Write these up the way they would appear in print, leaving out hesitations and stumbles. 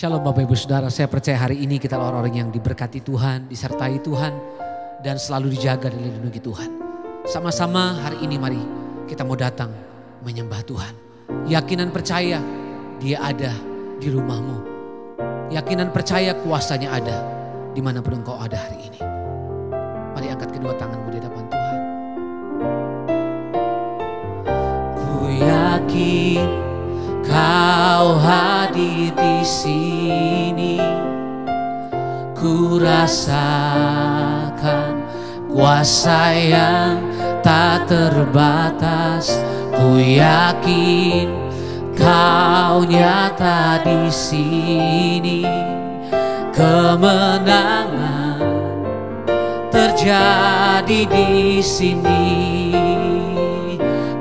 Shalom Bapak Ibu Saudara, saya percaya hari ini kita orang-orang yang diberkati Tuhan, disertai Tuhan, dan selalu dijaga dan dilindungi Tuhan. Sama-sama hari ini mari kita mau datang menyembah Tuhan. Yakinan percaya Dia ada di rumahmu. Yakinan percaya kuasanya ada dimanapun engkau ada hari ini. Mari angkat kedua tanganmu di hadapan Tuhan. Ku yakin Kau hadir di sini, ku rasakan kuasa yang tak terbatas. Ku yakin Kau nyata di sini, kemenangan terjadi di sini.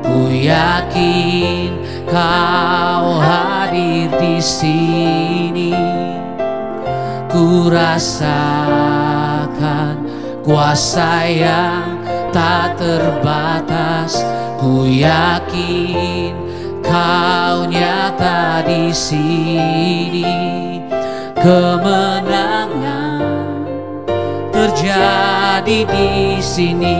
Ku yakin Kau hadir di sini, ku rasakan kuasa yang tak terbatas. Ku yakin Kau nyata di sini, kemenangan terjadi di sini.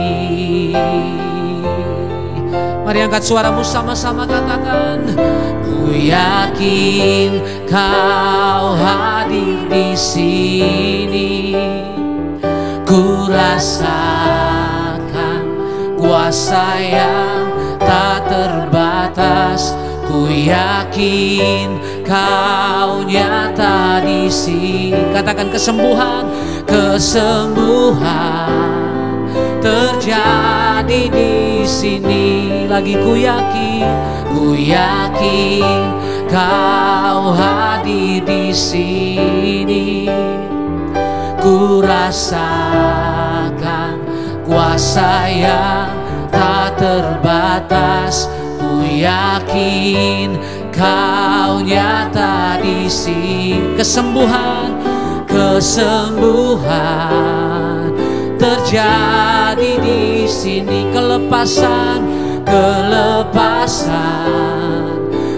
Mari angkat suaramu sama-sama katakan, ku yakin Kau hadir di sini, ku rasakan kuasa yang tak terbatas. Ku yakin Kau nyata di sini. Katakan kesembuhan, kesembuhan terjadi di sini. Lagi ku yakin Kau hadir di sini, ku rasakan kuasa yang tak terbatas. Ku yakin Kau nyata di sini. Kesembuhan, kesembuhan terjadi di sini. Kelepasan, kelepasan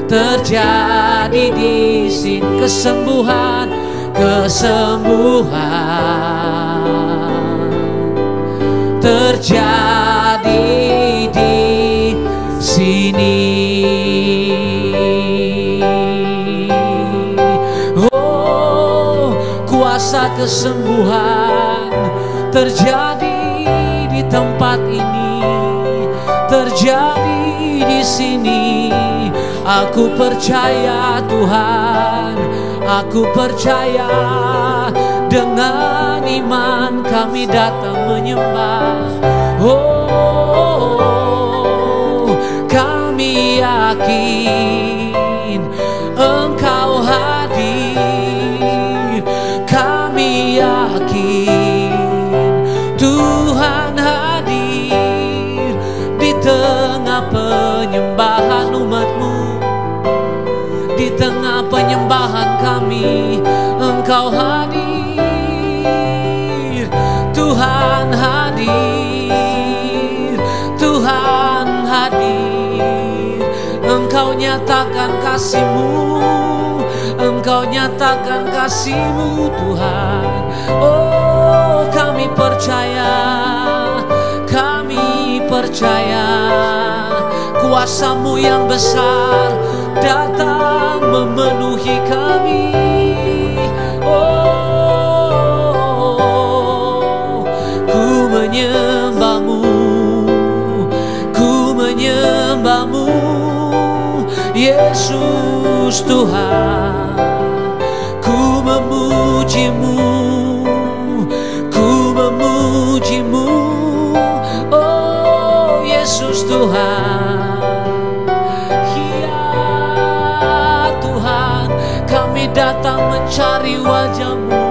terjadi di sini. Kesembuhan, kesembuhan terjadi di sini. Oh, kuasa kesembuhan terjadi di tempat ini, terjadi di sini. Aku percaya Tuhan, aku percaya. Dengan iman kami datang menyembah. Oh, kami yakin Engkau hadir. Kami yakin Tuhan hadir di tengah penyembahan umat-Mu, di tengah penyembahan kami. Engkau hadir, Tuhan hadir, Tuhan hadir. Engkau nyatakan kasih-Mu, Engkau nyatakan kasih-Mu Tuhan. Oh, kami percaya, kami percaya kuasa-Mu yang besar datang memenuhi kami. Oh, ku menyembah-Mu, ku menyembah-Mu Yesus Tuhan. Ku memuji-Mu, ku memuji-Mu, oh Yesus Tuhan. Ya Tuhan, kami datang mencari wajah-Mu,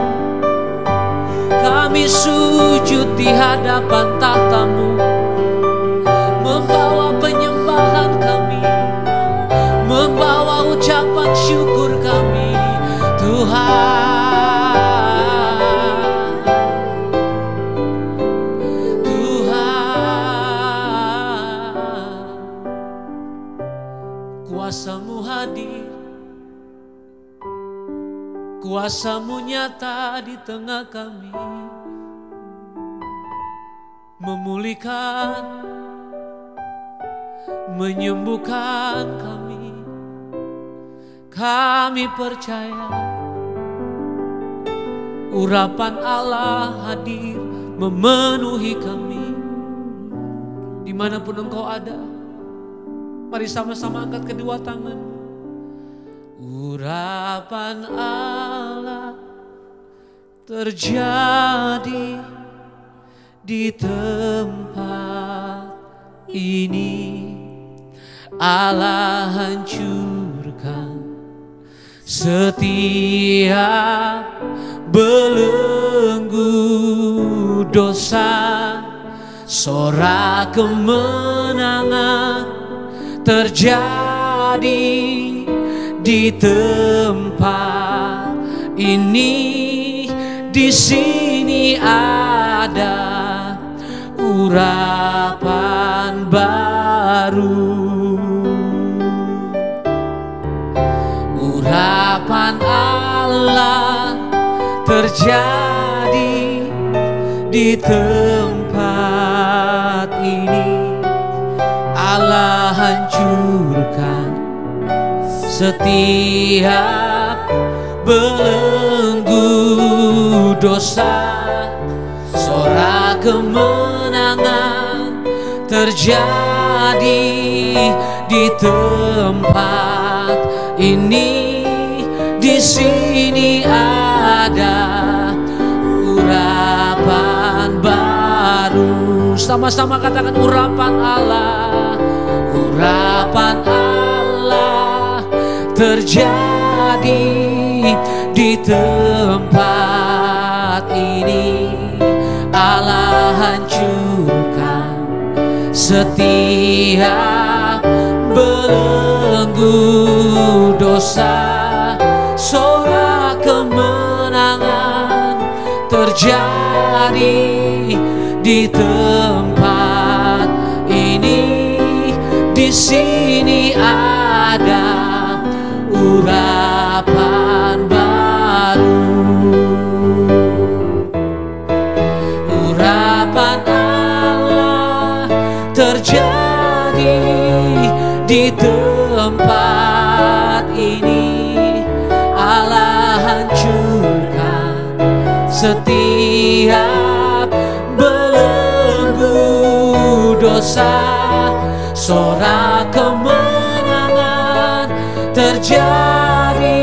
kami sujud di hadapan tahta-Mu, membawa penyembahan kami, membawa ucapan syukur kami Tuhan. Tuhan, kuasa-Mu hadir, Kuasa-Mu nyata di tengah kami, memulihkan, menyembuhkan kami. Kami percaya urapan Allah hadir memenuhi kami. Dimanapun Engkau ada, mari sama-sama angkat kedua tangan. Urapan Allah terjadi di tempat ini. Allah hancurkan setiap belenggu dosa. Sorak kemenangan terjadi di tempat ini. Di sini ada urapan baru. Urapan Allah terjadi di tempat ini. Allah hancurkan setiap belenggu dosa. Sorak kemenangan terjadi di tempat ini. Di sini ada urapan baru. Sama-sama katakan urapan Allah. Urapan Allah terjadi di tempat ini. Allah hancurkan setiap belenggu dosa. Sorak kemenangan terjadi di tempat ini. Di sini ada urapan baru. Urapan Allah terjadi di tempat ini. Allah hancurkan setiap belenggu dosa. Sorak kemenangan terjadi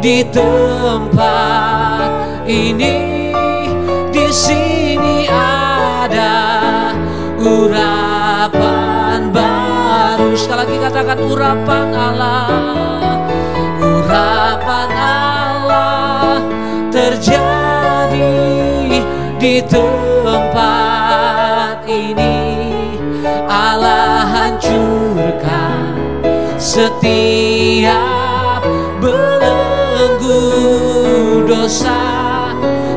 di tempat ini. Di sini ada urapan baru. Sekali lagi katakan urapan Allah. Urapan Allah terjadi di tempat ini. Allah hancurkan setiap belenggu dosa.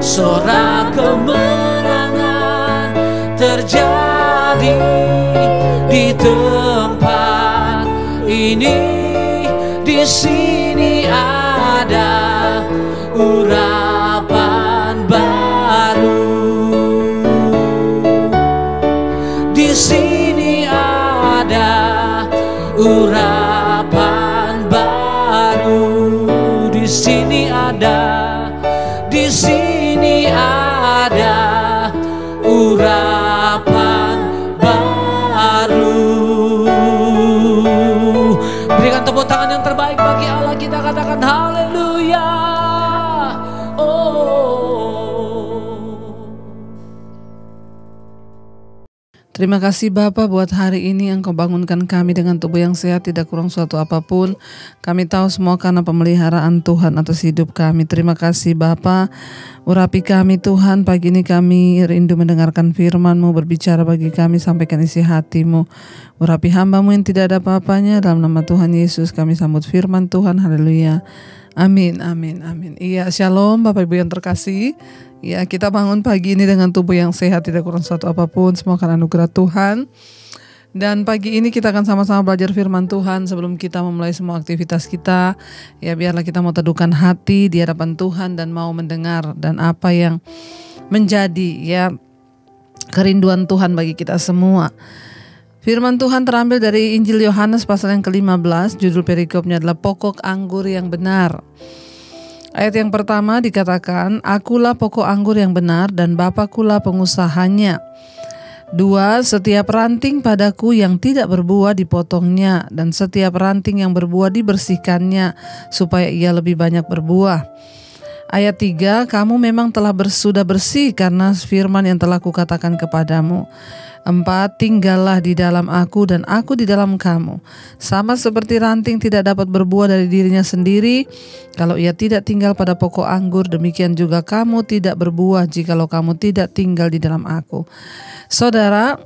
Sorak kemenangan terjadi di tempat ini. Di sini ada urapan baru. Di sini ada urapan baru. Di sini ada. Di sini ada urapan baru. Berikan tepuk tangan yang terbaik bagi Allah. Kita katakan haleluya. Terima kasih Bapa buat hari ini Engkau bangunkan kami dengan tubuh yang sehat, tidak kurang suatu apapun. Kami tahu semua karena pemeliharaan Tuhan atas hidup kami. Terima kasih Bapa. Urapi kami Tuhan, pagi ini kami rindu mendengarkan firman-Mu, berbicara bagi kami, sampaikan isi hati-Mu. Urapi hamba-Mu yang tidak ada apa-apanya, dalam nama Tuhan Yesus kami sambut firman Tuhan. Haleluya. Amin, amin, amin. Iya, shalom Bapak Ibu yang terkasih. Ya, kita bangun pagi ini dengan tubuh yang sehat, tidak kurang suatu apapun, semua karena anugerah Tuhan. Dan pagi ini kita akan sama-sama belajar firman Tuhan. Sebelum kita memulai semua aktivitas kita, ya biarlah kita mau teduhkan hati di hadapan Tuhan dan mau mendengar dan apa yang menjadi ya kerinduan Tuhan bagi kita semua. Firman Tuhan terambil dari Injil Yohanes pasal yang ke-15, judul perikopnya adalah pokok anggur yang benar. Ayat yang pertama dikatakan, "Akulah pokok anggur yang benar dan Bapakulah pengusahanya." 2. Setiap ranting padaku yang tidak berbuah dipotongnya, dan setiap ranting yang berbuah dibersihkannya, supaya ia lebih banyak berbuah. Ayat 3, kamu memang telah sudah bersih karena firman yang telah kukatakan kepadamu. 4, tinggallah di dalam aku dan aku di dalam kamu. Sama seperti ranting tidak dapat berbuah dari dirinya sendiri, kalau ia tidak tinggal pada pokok anggur, demikian juga kamu tidak berbuah jikalau kamu tidak tinggal di dalam aku. Saudara,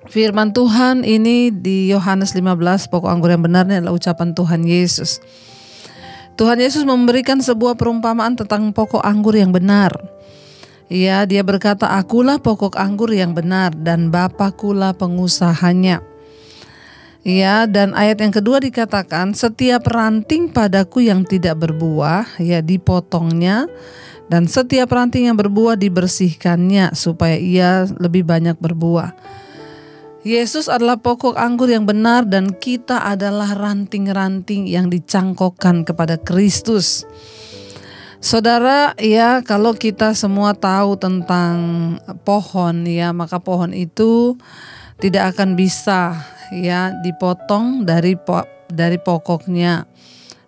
firman Tuhan ini di Yohanes 15, pokok anggur yang benarnya adalah ucapan Tuhan Yesus. Tuhan Yesus memberikan sebuah perumpamaan tentang pokok anggur yang benar. Ya, dia berkata, "Akulah pokok anggur yang benar dan Bapakulah pengusahanya." Ya, dan ayat yang kedua dikatakan, "Setiap ranting padaku yang tidak berbuah, ya dipotongnya, dan setiap ranting yang berbuah dibersihkannya supaya ia lebih banyak berbuah." Yesus adalah pokok anggur yang benar dan kita adalah ranting-ranting yang dicangkokkan kepada Kristus. Saudara, ya kalau kita semua tahu tentang pohon ya, maka pohon itu tidak akan bisa ya dipotong dari pokoknya.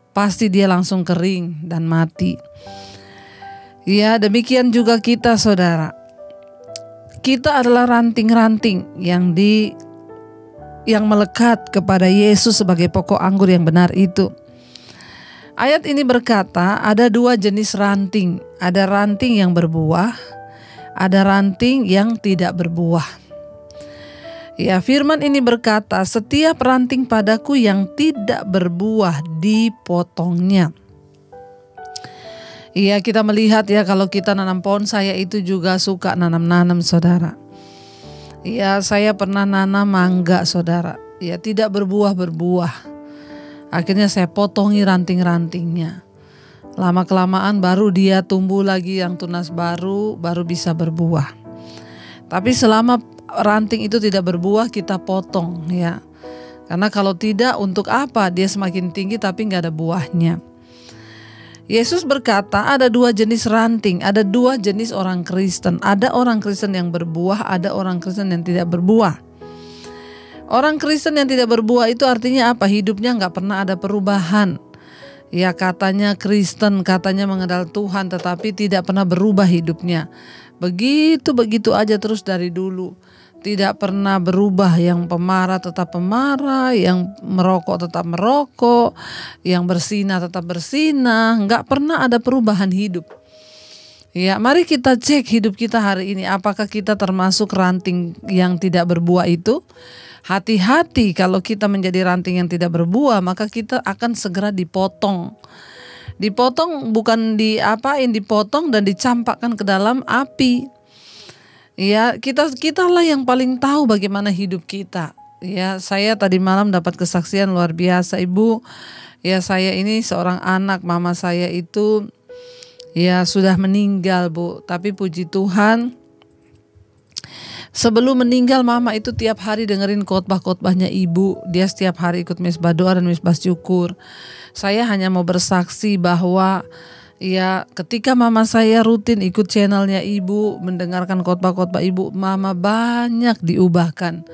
Pasti dia langsung kering dan mati. Ya, demikian juga kita, saudara. Kita adalah ranting-ranting yang melekat kepada Yesus sebagai pokok anggur yang benar itu. Ayat ini berkata, ada 2 jenis ranting. Ada ranting yang berbuah, ada ranting yang tidak berbuah. Ya, firman ini berkata, setiap ranting padaku yang tidak berbuah dipotongnya. Iya, kita melihat ya kalau kita nanam pohon, saya itu juga suka nanam-nanam, saudara. Iya, saya pernah nanam mangga, saudara. Ya, tidak berbuah. Akhirnya saya potongi ranting-rantingnya. Lama-kelamaan baru dia tumbuh lagi yang tunas baru bisa berbuah. Tapi selama ranting itu tidak berbuah, kita potong ya. Karena kalau tidak, untuk apa? Dia semakin tinggi tapi nggak ada buahnya. Yesus berkata ada 2 jenis ranting, ada 2 jenis orang Kristen. Ada orang Kristen yang berbuah, ada orang Kristen yang tidak berbuah. Orang Kristen yang tidak berbuah itu artinya apa? Hidupnya gak pernah ada perubahan. Ya, katanya Kristen, katanya mengenal Tuhan, tetapi tidak pernah berubah hidupnya. Begitu aja terus dari dulu. Tidak pernah berubah, yang pemarah tetap pemarah, yang merokok tetap merokok, yang bersinah tetap bersinah, nggak pernah ada perubahan hidup. Ya, mari kita cek hidup kita hari ini, apakah kita termasuk ranting yang tidak berbuah itu? Hati-hati, kalau kita menjadi ranting yang tidak berbuah, maka kita akan segera dipotong. Dipotong bukan dipotong dan dicampakkan ke dalam api. Ya, kitalah yang paling tahu bagaimana hidup kita. Ya, saya tadi malam dapat kesaksian luar biasa, Ibu. Ya, saya ini seorang anak, mama saya itu ya sudah meninggal, Bu. Tapi puji Tuhan, sebelum meninggal mama itu tiap hari dengerin khotbah-khotbahnya Ibu. Dia setiap hari ikut misbah doa dan misbah syukur. Saya hanya mau bersaksi bahwa ya, ketika mama saya rutin ikut channelnya Ibu, mendengarkan khotbah-khotbah Ibu, mama banyak diubahkan.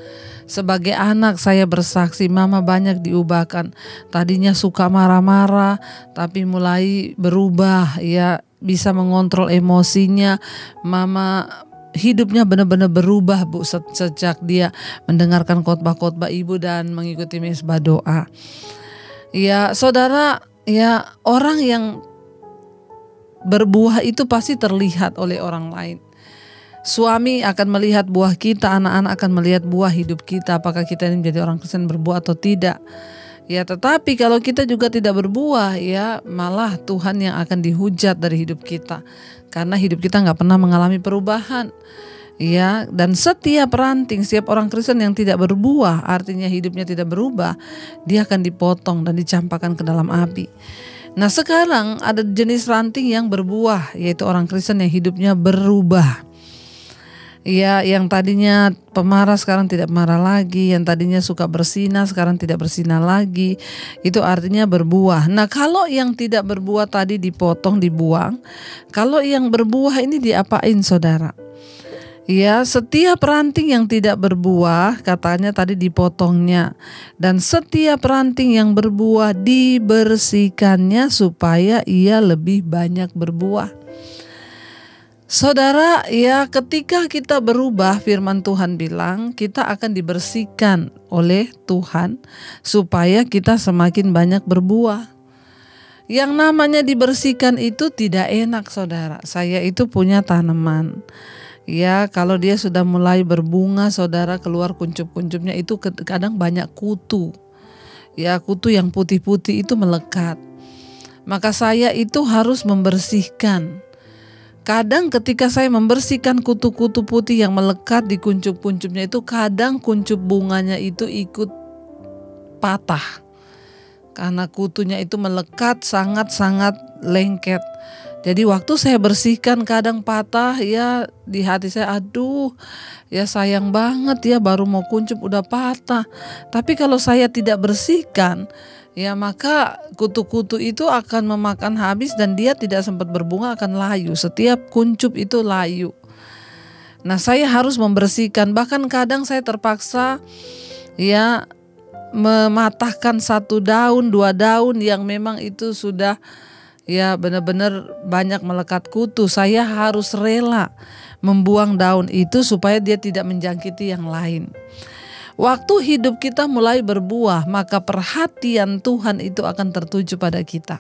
Sebagai anak saya bersaksi, mama banyak diubahkan. Tadinya suka marah-marah, tapi mulai berubah, ya bisa mengontrol emosinya. Mama hidupnya benar-benar berubah, Bu, sejak dia mendengarkan khotbah-khotbah Ibu dan mengikuti misbah doa. Ya, saudara, ya orang yang berbuah itu pasti terlihat oleh orang lain. Suami akan melihat buah kita, anak-anak akan melihat buah hidup kita, apakah kita ini menjadi orang Kristen berbuah atau tidak. Ya, tetapi kalau kita juga tidak berbuah, ya malah Tuhan yang akan dihujat dari hidup kita. Karena hidup kita gak pernah mengalami perubahan. Ya, dan setiap ranting, setiap orang Kristen yang tidak berbuah, artinya hidupnya tidak berubah, dia akan dipotong dan dicampakkan ke dalam api. Nah, sekarang ada jenis ranting yang berbuah, yaitu orang Kristen yang hidupnya berubah. Ya, yang tadinya pemarah sekarang tidak marah lagi, yang tadinya suka bersinah sekarang tidak bersinah lagi. Itu artinya berbuah. Nah, kalau yang tidak berbuah tadi dipotong, dibuang. Kalau yang berbuah ini diapain, saudara? Ya, setiap ranting yang tidak berbuah katanya tadi dipotongnya, dan setiap ranting yang berbuah dibersihkannya supaya ia lebih banyak berbuah. Saudara, ya ketika kita berubah, firman Tuhan bilang kita akan dibersihkan oleh Tuhan supaya kita semakin banyak berbuah. Yang namanya dibersihkan itu tidak enak, saudara. Saya itu punya tanaman. Ya, kalau dia sudah mulai berbunga, saudara, keluar kuncup-kuncupnya itu kadang banyak kutu. Ya, kutu yang putih-putih itu melekat. Maka saya itu harus membersihkan. Kadang ketika saya membersihkan kutu-kutu putih yang melekat di kuncup-kuncupnya itu, kadang kuncup bunganya itu ikut patah. Karena kutunya itu melekat, sangat-sangat lengket. Jadi waktu saya bersihkan kadang patah, ya di hati saya, aduh ya sayang banget ya, baru mau kuncup udah patah. Tapi kalau saya tidak bersihkan, ya maka kutu-kutu itu akan memakan habis dan dia tidak sempat berbunga, akan layu. Setiap kuncup itu layu. Nah, saya harus membersihkan. Bahkan kadang saya terpaksa ya mematahkan 1 daun, 2 daun yang memang itu sudah ya benar-benar banyak melekat kutu. Saya harus rela membuang daun itu supaya dia tidak menjangkiti yang lain. Waktu hidup kita mulai berbuah, maka perhatian Tuhan itu akan tertuju pada kita.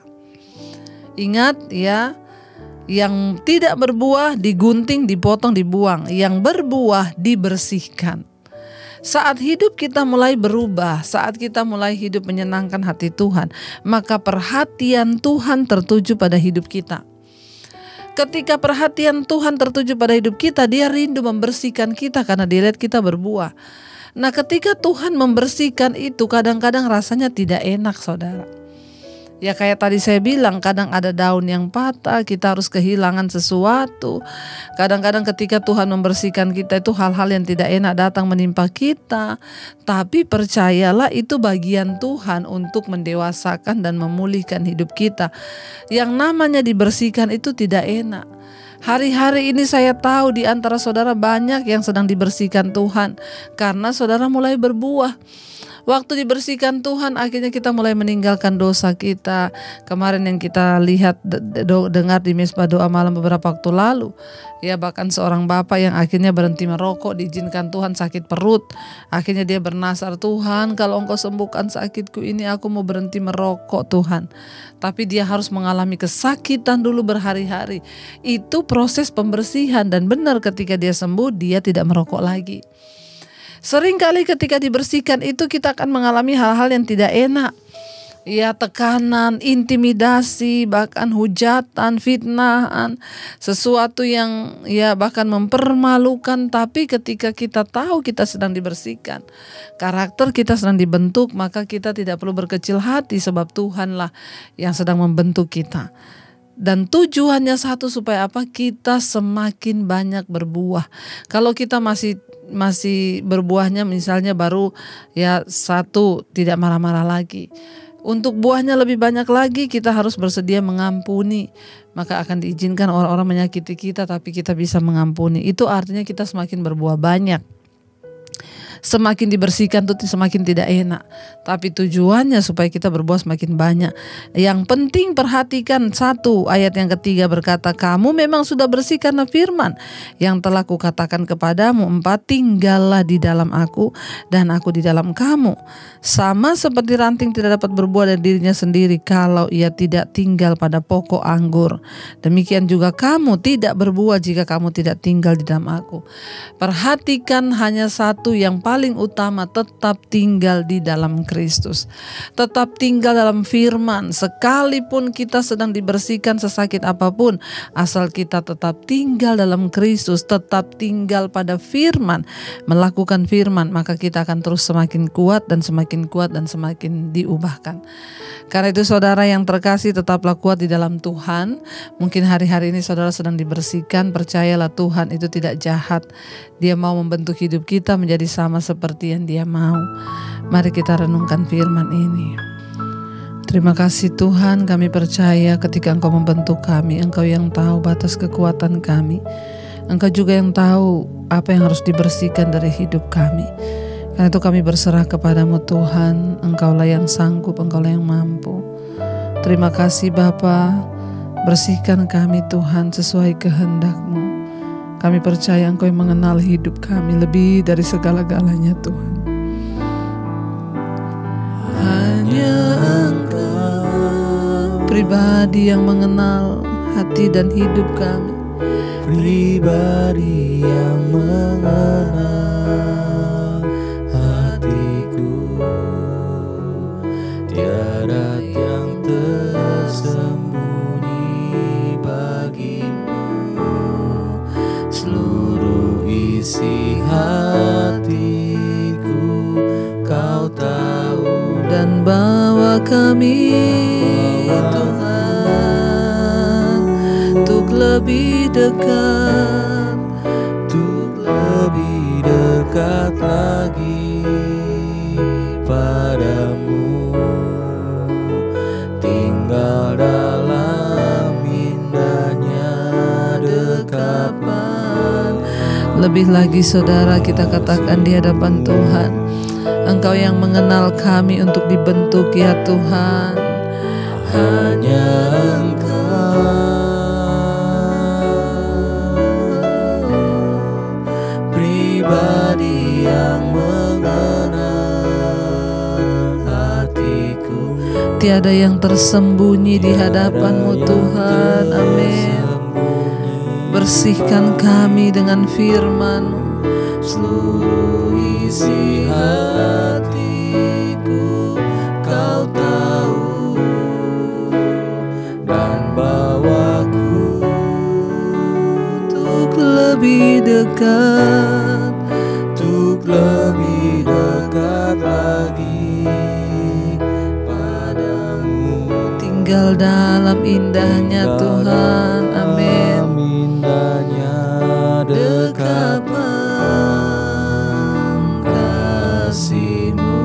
Ingat ya, yang tidak berbuah digunting, dipotong, dibuang. Yang berbuah dibersihkan. Saat hidup kita mulai berubah, saat kita mulai hidup menyenangkan hati Tuhan, maka perhatian Tuhan tertuju pada hidup kita. Ketika perhatian Tuhan tertuju pada hidup kita, Dia rindu membersihkan kita karena Dia lihat kita berbuah. Nah, ketika Tuhan membersihkan itu, kadang-kadang rasanya tidak enak, saudara. Ya kayak tadi saya bilang, kadang ada daun yang patah, kita harus kehilangan sesuatu. Kadang-kadang ketika Tuhan membersihkan kita itu hal-hal yang tidak enak datang menimpa kita. Tapi percayalah itu bagian Tuhan untuk mendewasakan dan memulihkan hidup kita. Yang namanya dibersihkan itu tidak enak. Hari-hari ini saya tahu di antara saudara banyak yang sedang dibersihkan Tuhan karena saudara mulai berbuah. Waktu dibersihkan Tuhan, akhirnya kita mulai meninggalkan dosa kita. Kemarin yang kita lihat dengar di Mesbah Doa Malam beberapa waktu lalu, ya bahkan seorang bapak yang akhirnya berhenti merokok, diizinkan Tuhan sakit perut. Akhirnya dia bernasar, Tuhan kalau Engkau sembuhkan sakitku ini, aku mau berhenti merokok Tuhan. Tapi dia harus mengalami kesakitan dulu berhari-hari. Itu proses pembersihan, dan benar ketika dia sembuh, dia tidak merokok lagi. Seringkali ketika dibersihkan itu kita akan mengalami hal-hal yang tidak enak. Ya, tekanan, intimidasi, bahkan hujatan, fitnahan, sesuatu yang ya bahkan mempermalukan. Tapi ketika kita tahu kita sedang dibersihkan, karakter kita sedang dibentuk, maka kita tidak perlu berkecil hati sebab Tuhanlah yang sedang membentuk kita. Dan tujuannya satu, supaya apa? Kita semakin banyak berbuah. Kalau kita masih berbuahnya misalnya baru ya 1, tidak marah-marah lagi. Untuk buahnya lebih banyak lagi, kita harus bersedia mengampuni. Maka akan diizinkan orang-orang menyakiti kita, tapi kita bisa mengampuni. Itu artinya kita semakin berbuah banyak. Semakin dibersihkan itu semakin tidak enak. Tapi tujuannya supaya kita berbuah semakin banyak. Yang penting perhatikan 1 ayat yang ketiga berkata, kamu memang sudah bersih karena firman yang telah kukatakan kepadamu. 4, tinggallah di dalam aku dan aku di dalam kamu. Sama seperti ranting tidak dapat berbuah dari dirinya sendiri kalau ia tidak tinggal pada pokok anggur. Demikian juga kamu tidak berbuah jika kamu tidak tinggal di dalam aku. Perhatikan hanya 1 yang paling utama tetap tinggal di dalam Kristus. Tetap tinggal dalam firman. Sekalipun kita sedang dibersihkan sesakit apapun, asal kita tetap tinggal dalam Kristus, tetap tinggal pada firman, melakukan firman, maka kita akan terus semakin kuat dan semakin kuat dan semakin diubahkan. Karena itu saudara yang terkasih, tetaplah kuat di dalam Tuhan. Mungkin hari-hari ini saudara sedang dibersihkan, percayalah Tuhan itu tidak jahat. Dia mau membentuk hidup kita menjadi sama seperti yang Dia mau. Mari kita renungkan firman ini. Terima kasih Tuhan, kami percaya ketika Engkau membentuk kami, Engkau yang tahu batas kekuatan kami. Engkau juga yang tahu apa yang harus dibersihkan dari hidup kami. Karena itu kami berserah kepadamu Tuhan, Engkaulah yang sanggup, Engkaulah yang mampu. Terima kasih Bapa, bersihkan kami Tuhan sesuai kehendak-Mu. Kami percaya Engkau yang mengenal hidup kami lebih dari segala-galanya Tuhan. Hanya Engkau pribadi yang mengenal hati dan hidup kami. Pribadi yang mengenal tiada yang tersembunyi bagimu, seluruh isi hatiku Kau tahu, dan bawa kami Tuhan untuk lebih dekat, untuk lebih dekat lagi padamu. Tinggal dalam indahnya dekapan. Lebih lagi saudara, kita katakan di hadapan Tuhan, Engkau yang mengenal kami untuk dibentuk ya Tuhan. Hanya Engkau pribadi yang mengenal hatiku. Tiada yang tersembunyi di hadapan-Mu Tuhan. Amin. Bersihkan kami dengan firman-Mu. Seluruh isi hatiku Kau tahu, dan bawaku untuk lebih dekat, untuk lebih dekat lagi padamu. tinggal dalam indahnya Tuhan. Amin. Dalam indahnya dekapan kasih-Mu.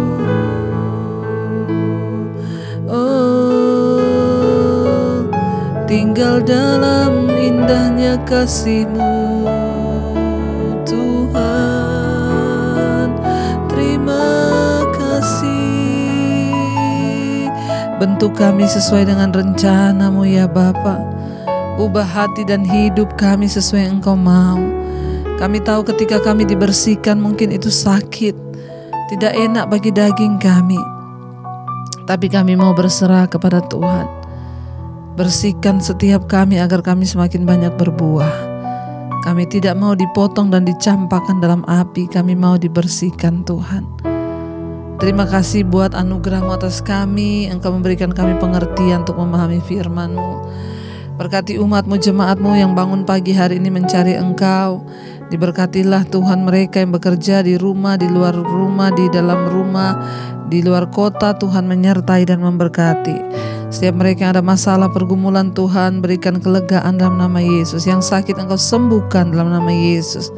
Oh, tinggal dalam indahnya kasih-Mu Tuhan. Terima kasih. Bentuk kami sesuai dengan rencana-Mu ya Bapa. Ubah hati dan hidup kami sesuai yang Engkau mau. Kami tahu ketika kami dibersihkan mungkin itu sakit, tidak enak bagi daging kami. Tapi kami mau berserah kepada Tuhan. Bersihkan setiap kami agar kami semakin banyak berbuah. Kami tidak mau dipotong dan dicampakkan dalam api. Kami mau dibersihkan Tuhan. Terima kasih buat anugerah-Mu atas kami. Engkau memberikan kami pengertian untuk memahami firman-Mu. Berkati umat-Mu, jemaat-Mu yang bangun pagi hari ini mencari Engkau. Diberkatilah Tuhan mereka yang bekerja di rumah, di luar rumah, di dalam rumah, di luar kota. Tuhan menyertai dan memberkati. Setiap mereka yang ada masalah pergumulan, Tuhan berikan kelegaan dalam nama Yesus. Yang sakit Engkau sembuhkan dalam nama Yesus.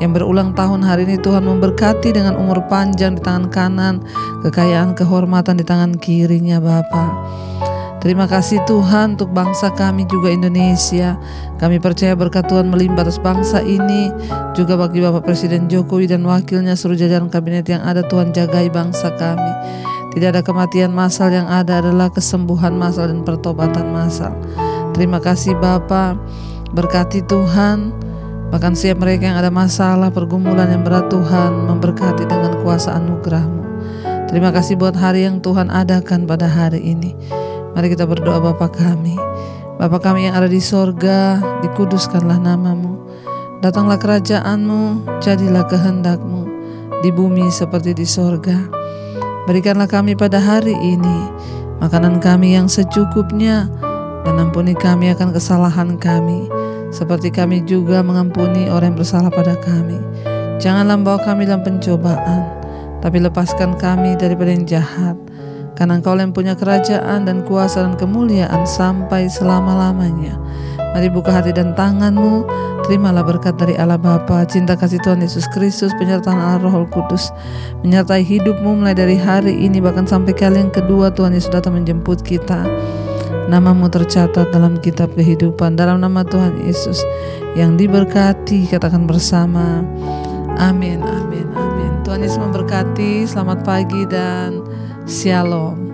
Yang berulang tahun hari ini Tuhan memberkati dengan umur panjang di tangan kanan, kekayaan kehormatan di tangan kirinya Bapa. Terima kasih Tuhan untuk bangsa kami juga Indonesia. Kami percaya berkat Tuhan melimpah atas bangsa ini, juga bagi Bapak Presiden Jokowi dan wakilnya, seluruh jajaran kabinet yang ada. Tuhan jagai bangsa kami. Tidak ada kematian massal, yang ada adalah kesembuhan massal dan pertobatan massal. Terima kasih Bapa. Berkati Tuhan. Bahkan siap mereka yang ada masalah pergumulan yang berat, Tuhan memberkati dengan kuasa anugerah-Mu. Terima kasih buat hari yang Tuhan adakan pada hari ini. Mari kita berdoa. Bapa kami, Bapa kami yang ada di sorga, dikuduskanlah nama-Mu. Datanglah kerajaan-Mu, jadilah kehendak-Mu di bumi seperti di sorga. Berikanlah kami pada hari ini makanan kami yang secukupnya, dan ampuni kami akan kesalahan kami, seperti kami juga mengampuni orang yang bersalah pada kami. Janganlah bawa kami dalam pencobaan, tapi lepaskan kami daripada yang jahat. Karena Engkau yang punya kerajaan dan kuasa dan kemuliaan sampai selama-lamanya. Mari buka hati dan tanganmu, terimalah berkat dari Allah Bapa, cinta kasih Tuhan Yesus Kristus, penyertaan Allah Roh Kudus menyertai hidupmu mulai dari hari ini bahkan sampai kali yang kedua Tuhan Yesus datang menjemput kita. Namamu tercatat dalam kitab kehidupan, dalam nama Tuhan Yesus yang diberkati, katakan bersama amin, amin, amin. Tuhan Yesus memberkati. Selamat pagi dan shalom.